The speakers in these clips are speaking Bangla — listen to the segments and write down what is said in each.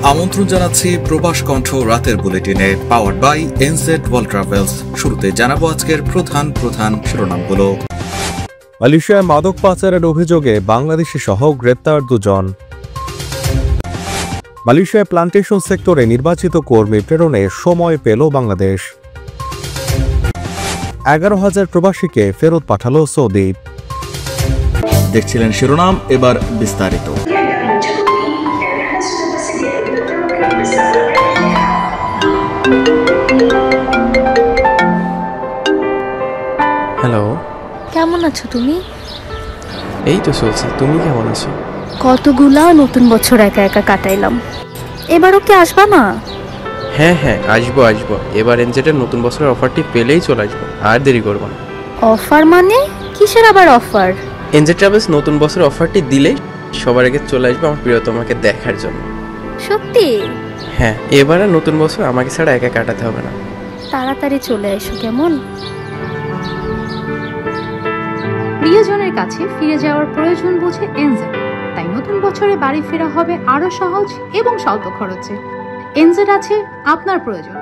আমন্ত্রণ জানাচ্ছি প্রবাস কণ্ঠ রাতের বুলেটিনে, powered by NZ world travels. শুরুতে জানাবো আজকের প্রধান শিরোনামগুলো। মালয়েশিয়ায় মাদক পাচারের অভিযোগে বাংলাদেশি সহ গ্রেপ্তার 2 জন। মালয়েশিয়ায় প্লান্টেশন সেক্টরে নির্বাচিত কর্মী প্রেরণে সময় পেল বাংলাদেশ। 11,000 প্রবাসীকে ফেরত পাঠালো সৌদি। দেখছিলেন শিরোনাম, এবার বিস্তারিত। হ্যালো, কেমন আছো তুমি? এই তো চলছে। তুমি কেমন আছো? কতগুলা নতুন বছর একা একা কাটাইলাম, এবারও কি আসবা না? হ্যাঁ, আসবো। এবার এনজেটের নতুন বছরের অফারটি পেলেই চলে আসবো, আর দেরি করবো না। অফার মানে কিসের আবার অফার? এনজেড ট্রাভেলস নতুন বছরের অফারটি দিলেই সবার আগে চলে আসবো আমার প্রিয়তমাকে দেখার জন্য। সত্যি? হ্যাঁ, এবার আর নতুন বছর আমাকে ছাড়া একা কাটাতে হবে না। তাড়াতাড়ি চলে এসো কেমন? প্রিয়জনের কাছে ফিরে যাওয়ার প্রয়োজন বুঝে এনজেড, তাই নতুন বছরে বাড়ি ফেরা হবে আরো সহজ এবং স্বল্প খরচে। এনজেড আছে আপনার প্রয়োজন।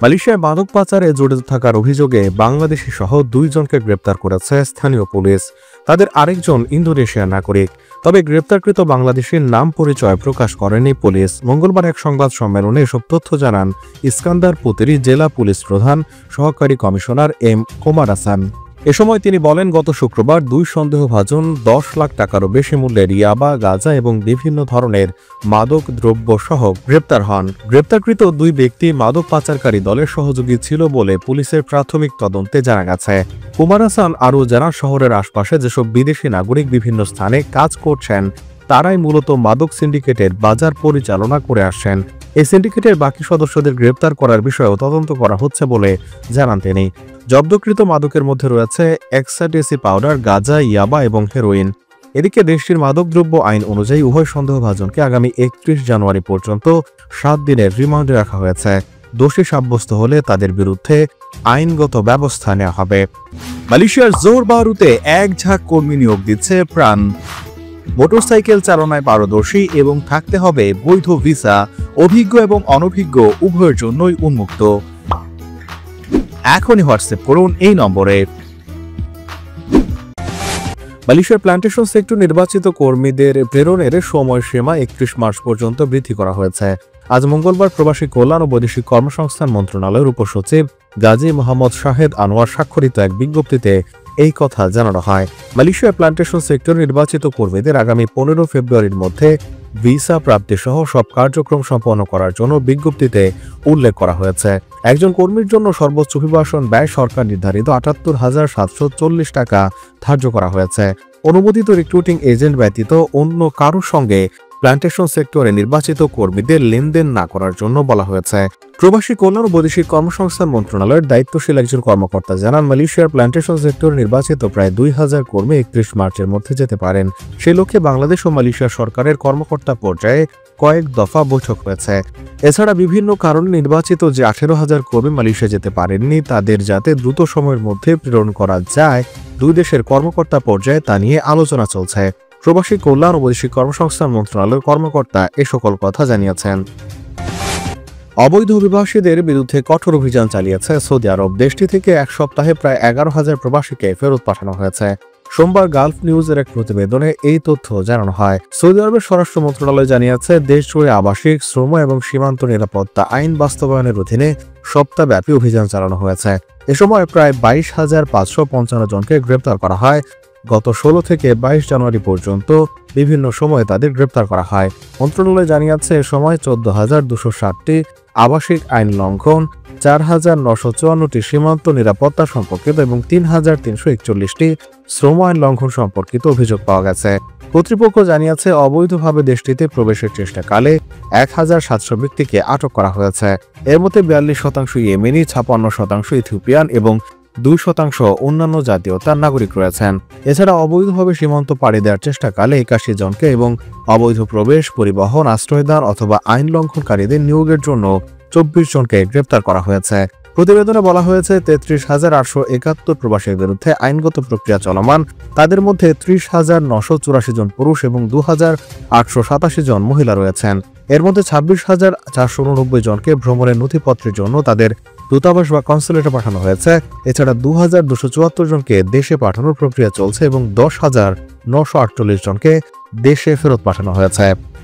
মালয়েশিয়ায় মাদক পাচারে জড়িত থাকার অভিযোগে বাংলাদেশি সহ 2 জনকে গ্রেপ্তার করেছে স্থানীয় পুলিশ। তাদের আরেকজন ইন্দোনেশিয়ার নাগরিক। তবে গ্রেপ্তারকৃত বাংলাদেশির নাম পরিচয় প্রকাশ করেনি পুলিশ। মঙ্গলবার এক সংবাদ সম্মেলনে এসব তথ্য জানান ইস্কান্দার পুতিরি জেলা পুলিশ প্রধান সহকারী কমিশনার এম কুমার হাসান। এ সময় তিনি বলেন, গত শুক্রবার 2 সন্দেহভাজন 10 লাখ টাকারও বেশি মূল্যের ইয়াবা, গাঁজা এবং বিভিন্ন ধরনের মাদক দ্রব্য সহ গ্রেপ্তার হন। গ্রেপ্তারকৃত 2 ব্যক্তি মাদক পাচারকারী দলের সহযোগী ছিল বলে পুলিশের প্রাথমিক তদন্তে জানা গেছে। কুমার হাসান আরও জানান, শহরের আশপাশে যেসব বিদেশি নাগরিক বিভিন্ন স্থানে কাজ করছেন তারাই মূলত মাদক সিন্ডিকেটের বাজার পরিচালনা করে আসছেন। এই সিন্ডিকেটের বাকি সদস্যদের গ্রেপ্তার করার বিষয়েও তদন্ত করা হচ্ছে বলে জানান তিনি। জব্দকৃত মাদকের মধ্যে রয়েছে এক্সাডেসি পাউডার, গাঁজা, ইয়াবা এবং হেরোইন। এদিকে দেশটির মাদকদ্রব্য আইন অনুযায়ী উভয় সন্দেহভাজনকে আগামী 31 জানুয়ারি পর্যন্ত 7 দিনের রিমান্ডে রাখা হয়েছে। দোষী সাব্যস্ত হলে তাদের বিরুদ্ধে আইনগত ব্যবস্থা নেওয়া হবে। মালয়েশিয়ার জোহর বারুতে এক ঝাঁক কর্মী নিয়োগ দিচ্ছে প্রাণ। মোটরসাইকেল চালনায় পারদর্শী এবং থাকতে হবে বৈধ ভিসা, অভিজ্ঞ এবং অনভিজ্ঞ উভয়ের জন্যই উন্মুক্ত। এখনই হোয়াটসঅ্যাপ করুন এই নম্বরে। মালয়েশিয়ার প্লান্টেশন সেক্টর নির্বাচিত কর্মীদের প্রেরণের সময়সীমা 31 মার্চ পর্যন্ত বৃদ্ধি করা হয়েছে। আজ মঙ্গলবার প্রবাসী কল্যাণ ও বৈদেশিক কর্মসংস্থান মন্ত্রণালয়ের উপসচিব গাজী মোহাম্মদ শাহেদ আনোয়ার স্বাক্ষরিত এক বিজ্ঞপ্তিতে এই কথা জানানো হয়। মালয়েশিয়ার প্লান্টেশন সেক্টর নির্বাচিত কর্মীদের আগামী 15 ফেব্রুয়ারির মধ্যে ভিসা প্রাপ্তি সহ সব কার্যক্রম সম্পন্ন করার জন্য বিজ্ঞপ্তিতে উল্লেখ করা হয়েছে। একজন কর্মীর জন্য সর্বোচ্চ অভিবাসন ব্যয় সরকার নির্ধারিত 78,740 টাকা ধার্য করা হয়েছে। অনুমোদিত রিক্রুটিং এজেন্ট ব্যতীত অন্য কারোর সঙ্গে প্লান্টেশন সেক্টরে নির্বাচিত কর্মীদের লেনদেন না করার জন্য বলা হয়েছে। প্রবাসী কল্যাণ ও বৈদেশিক কর্মসংস্থান মন্ত্রণালয়ের দায়িত্বশীল একজন কর্মকর্তা জানান, মালয়েশিয়ার প্লান্টেশন সেক্টরে নির্বাচিত প্রায় 2000 কর্মী 31 মার্চের মধ্যে যেতে পারেন। সেই লক্ষ্যে বাংলাদেশ ও মালয়েশিয়া সরকারের কর্মকর্তা পর্যায়ে কয়েক দফা বৈঠক হয়েছে। এছাড়া বিভিন্ন কারণে নির্বাচিত যে 18,000 কর্মী মালয়েশিয়া যেতে পারেননি তাদের যাতে দ্রুত সময়ের মধ্যে প্রেরণ করা যায়, 2 দেশের কর্মকর্তা পর্যায়ে তা নিয়ে আলোচনা চলছে। প্রবাসী কল্যাণ ও বৈদেশিক কর্মসংস্থান মন্ত্রণালয়ের কর্মকর্তা এ সকল কথা জানিয়েছেন। অবৈধ অভিবাসীদের বিরুদ্ধে কঠোর অভিযান চালিয়েছে সৌদি আরব। দেশটি থেকে এক সপ্তাহে প্রায় 11,000 প্রবাসীকে ফেরত পাঠানো হয়েছে। সোমবার গালফ নিউজের এক প্রতিবেদনে এই তথ্য জানানো হয়। সৌদি আরবের স্বরাষ্ট্র মন্ত্রণালয় জানিয়েছে, দেশ জুড়ে আবাসিক, শ্রম এবং সীমান্ত নিরাপত্তা আইন বাস্তবায়নের অধীনে সপ্তাহব্যাপী অভিযান চালানো হয়েছে। এ সময় প্রায় 22,555 জনকে গ্রেপ্তার করা হয়। গত 16 থেকে 22 জানুয়ারি পর্যন্ত বিভিন্ন সময়ে তাদের গ্রেপ্তার করা হয়। মন্ত্রণালয় জানিয়েছে, এ সময় 14,260টি আবাসিক আইন লঙ্ঘন, 4,954টি সীমান্ত নিরাপত্তা সম্পর্কিত এবং 3,341টি শ্রম আইন লঙ্ঘন সম্পর্কিত অভিযোগ পাওয়া গেছে। কর্তৃপক্ষ জানিয়েছে, অবৈধভাবে দেশটিতে প্রবেশের চেষ্টাকালে 1,700 ব্যক্তিকে আটক করা হয়েছে। এর মধ্যে 42% ইয়েমেনি, 56% ইথিওপিয়ান এবং 2% অন্যান্য জাতীয়তার নাগরিক রয়েছেন। এছাড়া অবৈধভাবে সীমান্ত পাড়ি দেওয়ার চেষ্টাকালে 81 জনকে এবং অবৈধ প্রবেশ, পরিবহন, আশ্রয়দান অথবা আইন লঙ্ঘনকারীদের নিয়োগের জন্য 24 জনকে গ্রেপ্তার করা হয়েছে। প্রতিবেদনে বলা হয়েছে 33,871 প্রবাসীর বিরুদ্ধে আইনগত প্রক্রিয়া চলমান। তাদের মধ্যে 30,984 জন পুরুষ এবং 2,887 জন মহিলা রয়েছেন। এর মধ্যে 26,489 জনকে ভ্রমণের নথিপত্রের জন্য তাদের দূতাবাস বা কনসুলেটে পাঠানো হয়েছে। এছাড়া 2,274 জনকে দেশে পাঠানোর প্রক্রিয়া চলছে এবং 10,948 জনকে দেশে ফেরত পাঠানো হয়েছে।